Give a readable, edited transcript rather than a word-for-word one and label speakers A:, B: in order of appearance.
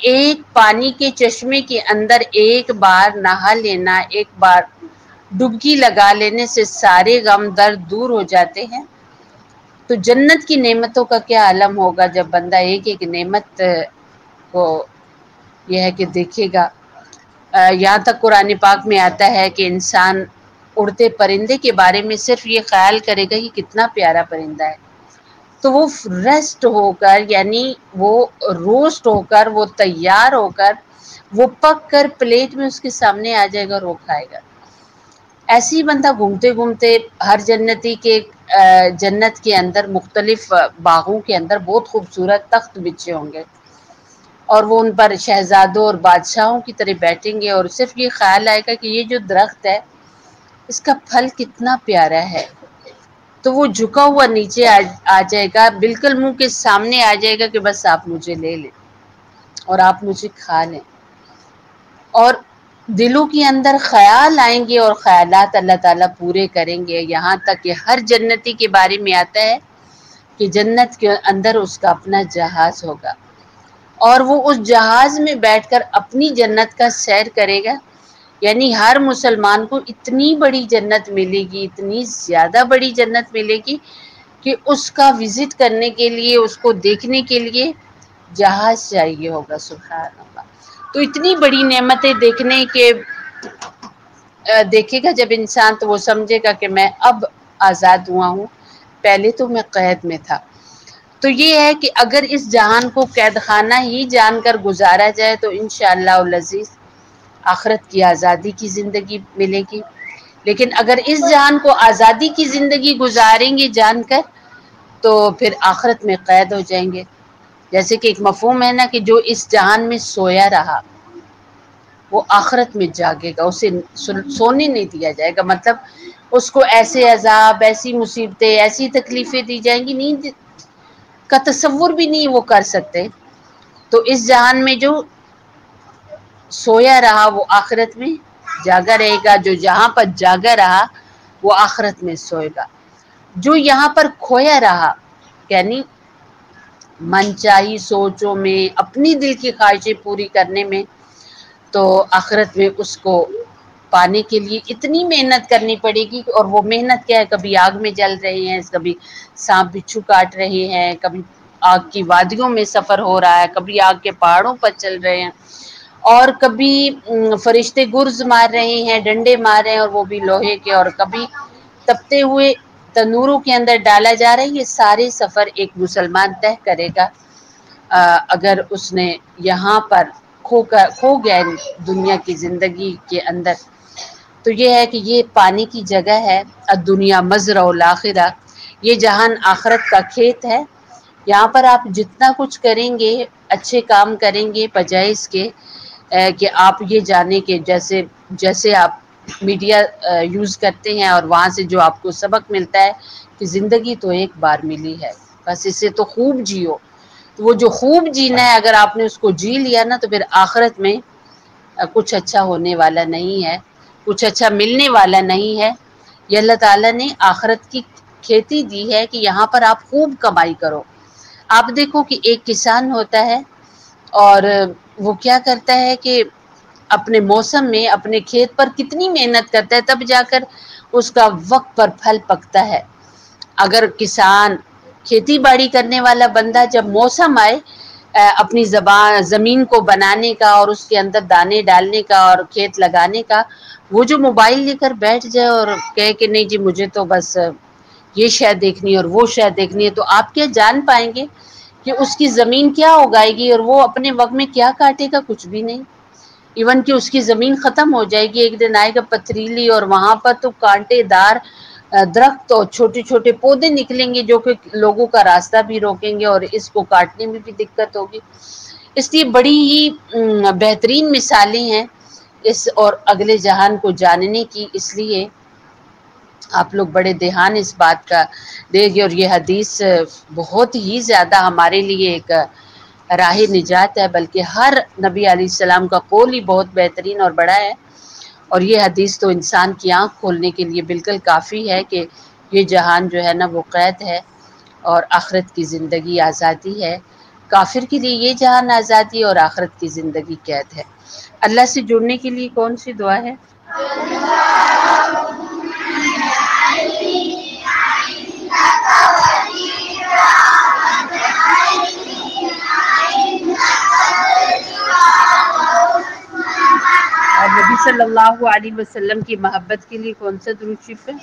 A: ایک پانی کے چشمے کے اندر ایک بار نہا لینا، ایک بار ڈبکی لگا لینے سے سارے غم درد دور ہو جاتے ہیں، تو جنت کی نعمتوں کا کیا عالم ہوگا جب بندہ ایک ایک نعمت کو یہ ہے کہ دیکھے گا۔ یہاں تک قرآن پاک میں آتا ہے کہ انسان اڑتے پرندے کے بارے میں صرف یہ خیال کرے گا کہ کتنا پیارا پرندہ ہے، تو وہ ریسٹ ہو کر، یعنی وہ روسٹ ہو کر، وہ تیار ہو کر، وہ پک کر پلیٹ میں اس کے سامنے آ جائے گا اور وہ کھائے گا۔ ایسے ہی بندہ گھومتے گھومتے ہر جنتی کے جنت کے اندر مختلف باغوں کے اندر بہت خوبصورت تخت بچھے ہوں گے، اور وہ ان پر شہزادوں اور بادشاہوں کی طرح بیٹھیں گے، اور صرف یہ خیال آئے گا کہ یہ جو درخت ہے اس کا پھل کتنا پیارا ہے، تو وہ جھکا ہوا نیچے آ جائے گا، بالکل منہ کے سامنے آ جائے گا کہ بس آپ مجھے لے لیں اور آپ مجھے کھا لیں۔ اور دلوں کے اندر خیال آئیں گے اور خیالات اللہ تعالیٰ پورے کریں گے، یہاں تک کہ ہر جنتی کے بارے میں آتا ہے کہ جنت کے اندر اس کا اپنا جہاز ہوگا، اور وہ اس جہاز میں بیٹھ کر اپنی جنت کا سیر کرے گا۔ یعنی ہر مسلمان کو اتنی بڑی جنت ملے گی، اتنی زیادہ بڑی جنت ملے گی کہ اس کا وزٹ کرنے کے لیے، اس کو دیکھنے کے لیے جہاز چاہیے ہوگا۔ سبحان اللہ! تو اتنی بڑی نعمتیں دیکھے گا جب انسان، تو وہ سمجھے گا کہ میں اب آزاد ہوا ہوں، پہلے تو میں قید میں تھا۔ تو یہ ہے کہ اگر اس جہان کو قید خانہ ہی جان کر گزارا جائے تو انشاءاللہ العزیز آخرت کی آزادی کی زندگی ملے گی، لیکن اگر اس جہان کو آزادی کی زندگی گزاریں گے جان کر، تو پھر آخرت میں قید ہو جائیں گے۔ جیسے کہ ایک مفہوم ہے نا کہ جو اس جہان میں سویا رہا وہ آخرت میں جاگے گا، اسے سونے نہیں دیا جائے گا، مطلب اس کو ایسے عذاب، ایسی مصیبتیں، ایسی تکلیفیں دی جائیں گی، نیند کا تصور بھی نہیں وہ کر سکتے۔ تو اس جہان میں جو سویا رہا وہ آخرت میں جاگا رہے گا، جو جہاں پر جاگا رہا وہ آخرت میں سوئے گا، جو یہاں پر کھویا رہا یعنی من چاہی سوچوں میں، اپنی دل کی خواہشیں پوری کرنے میں، تو آخرت میں اس کو پانے کے لیے اتنی محنت کرنی پڑے گی، اور وہ محنت کیا ہے، کبھی آگ میں جل رہے ہیں، کبھی سانپ بچھو کاٹ رہے ہیں، کبھی آگ کی وادیوں میں سفر ہو رہا ہے، کبھی آگ کے پہاڑوں پر چل رہے ہیں، اور کبھی فرشتے گرز مار رہے ہیں، ڈنڈے مار رہے ہیں اور وہ بھی لوہے کے، اور کبھی تپتے ہوئے تنوروں کے اندر ڈالا جا رہا ہے۔ یہ سارے سفر ایک مسلمان طے کرے گا اگر اس نے یہاں پر کھو گیا دنیا کی زندگی کے اندر۔ تو یہ ہے کہ یہ پانی کی جگہ ہے، الدنیا مزرع الاخرہ، یہ جہان آخرت کا کھیت ہے۔ یہاں پر آپ جتنا کچھ کریں گے، اچھے کام کریں گے بجائے اس کے کہ آپ یہ جانیں کہ جیسے آپ میڈیا یوز کرتے ہیں اور وہاں سے جو آپ کو سبق ملتا ہے کہ زندگی تو ایک بار ملی ہے، بس اسے تو خوب جیو۔ تو وہ جو خوب جینا ہے اگر آپ نے اس کو جی لیا نا، تو پھر آخرت میں کچھ اچھا ہونے والا نہیں ہے، کچھ اچھا ملنے والا نہیں ہے۔ یہ اللہ تعالیٰ نے آخرت کی کھیتی دی ہے کہ یہاں پر آپ خوب کمائی کرو۔ آپ دیکھو کہ ایک کسان ہوتا ہے اور وہ کیا کرتا ہے کہ اپنے موسم میں اپنے کھیت پر کتنی محنت کرتا ہے، تب جا کر اس کا وقت پر پھل پکتا ہے۔ اگر کسان، کھیتی باڑی کرنے والا بندہ جب موسم آئے اپنی زمین کو بنانے کا اور اس کے اندر دانے ڈالنے کا اور کھیت لگانے کا، وہ جو موبائل لے کر بیٹھ جائے اور کہے کہ نہیں جی مجھے تو بس یہ شے دیکھنی ہے اور وہ شے دیکھنی ہے، تو آپ کیا جان پائیں گے کہ اس کی زمین کیا اگائے گی اور وہ اپنے وقت میں کیا کاٹے گا؟ کچھ بھی نہیں۔ ایون کہ اس کی زمین ختم ہو جائے گی، ایک دن آئے گا پتھریلی، اور وہاں پر تو کانٹے دار درخت اور چھوٹے چھوٹے پودے نکلیں گے جو کہ لوگوں کا راستہ بھی روکیں گے اور اس کو کاٹنے میں بھی دقت ہوگی۔ اس لیے بڑی ہی بہترین مثالیں ہیں اس اور اگلے جہان کو جاننے کی، اس لیے آپ لوگ بڑے دھیان اس بات کا دیں گے، اور یہ حدیث بہت ہی زیادہ ہمارے لیے ایک راہ نجات ہے، بلکہ ہر نبی علیہ السلام کا قول ہی بہت بہترین اور بڑا ہے، اور یہ حدیث تو انسان کی آنکھ کھولنے کے لیے بالکل کافی ہے کہ یہ جہان جو ہے نا وہ قید ہے اور آخرت کی زندگی آزادی ہے۔ کافر کے لیے یہ جہان آزادی اور آخرت کی زندگی قید ہے۔ اللہ سے جڑنے کے لیے کون سی دعا ہے؟ اور نبی صلی اللہ علیہ وسلم کی محبت کے لیے کون سا درود شریف ہے؟